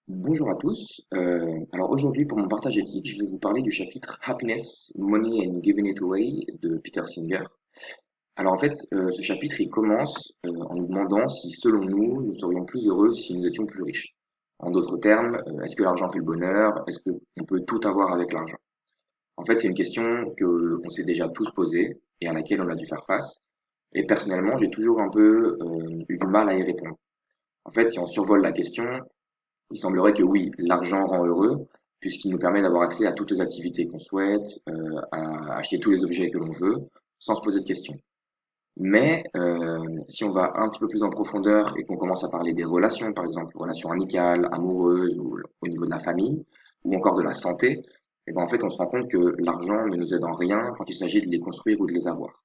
Bonjour à tous. Alors aujourd'hui, pour mon partage éthique, je vais vous parler du chapitre Happiness, Money and Giving It Away de Peter Singer. Alors en fait, ce chapitre, il commence en nous demandant si, selon nous, nous serions plus heureux si nous étions plus riches. En d'autres termes, est-ce que l'argent fait le bonheur? Est-ce qu'on peut tout avoir avec l'argent? En fait, c'est une question que on s'est déjà tous posée et à laquelle on a dû faire face. Et personnellement, j'ai toujours un peu eu du mal à y répondre. En fait, si on survole la question, il semblerait que oui, l'argent rend heureux, puisqu'il nous permet d'avoir accès à toutes les activités qu'on souhaite, à acheter tous les objets que l'on veut, sans se poser de questions. Mais si on va un petit peu plus en profondeur et qu'on commence à parler des relations, par exemple, relations amicales, amoureuses, ou au niveau de la famille, ou encore de la santé, et ben en fait, on se rend compte que l'argent ne nous aide en rien quand il s'agit de les construire ou de les avoir.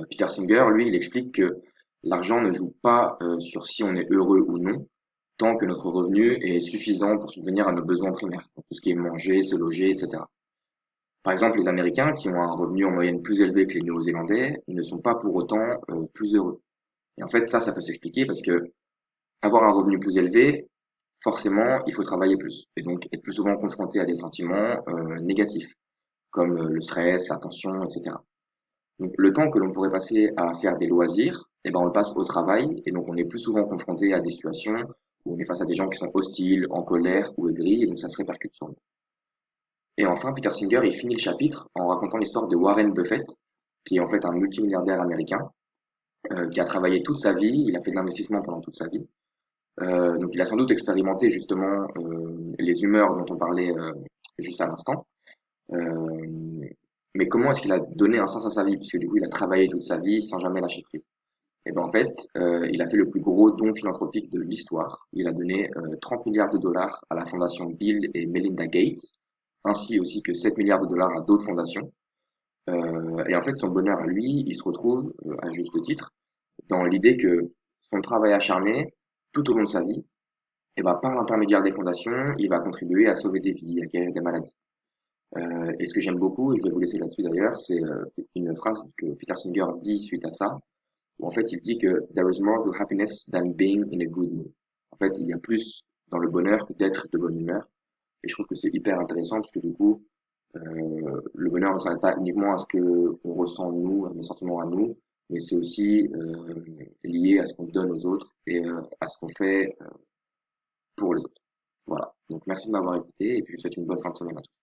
Peter Singer, lui, il explique que l'argent ne joue pas sur si on est heureux ou non, tant que notre revenu est suffisant pour subvenir à nos besoins primaires, donc tout ce qui est manger, se loger, etc. Par exemple, les Américains, qui ont un revenu en moyenne plus élevé que les Néo-Zélandais, ne sont pas pour autant plus heureux. Et en fait, ça peut s'expliquer parce que avoir un revenu plus élevé, forcément, il faut travailler plus, et donc être plus souvent confronté à des sentiments négatifs, comme le stress, la tension, etc. Donc, le temps que l'on pourrait passer à faire des loisirs, eh ben, on le passe au travail, et donc on est plus souvent confronté à des situations où on est face à des gens qui sont hostiles, en colère ou aigris, et donc ça se répercute sur nous. Et enfin, Peter Singer, il finit le chapitre en racontant l'histoire de Warren Buffett, qui est en fait un multimilliardaire américain, qui a travaillé toute sa vie, il a fait de l'investissement pendant toute sa vie. Donc il a sans doute expérimenté justement les humeurs dont on parlait juste à l'instant. Euh, mais comment est-ce qu'il a donné un sens à sa vie? Puisque du coup, il a travaillé toute sa vie sans jamais lâcher prise. Et ben en fait, il a fait le plus gros don philanthropique de l'histoire. Il a donné 30 milliards de dollars à la fondation Bill et Melinda Gates, ainsi aussi que 7 milliards de dollars à d'autres fondations. Et en fait, son bonheur à lui, il se retrouve, à juste titre, dans l'idée que son travail acharné, tout au long de sa vie, et ben, par l'intermédiaire des fondations, il va contribuer à sauver des vies, à guérir des maladies. Et ce que j'aime beaucoup, et je vais vous laisser là-dessus d'ailleurs, c'est une phrase que Peter Singer dit suite à ça, où en fait il dit que there is more to happiness than being in a good mood. En fait, il y a plus dans le bonheur que d'être de bonne humeur. Et je trouve que c'est hyper intéressant parce que du coup, le bonheur ne s'arrête pas uniquement à ce que on ressent nous, à nos sentiments à nous, mais c'est aussi lié à ce qu'on donne aux autres et à ce qu'on fait pour les autres. Voilà. Donc merci de m'avoir écouté et puis je vous souhaite une bonne fin de semaine à tous.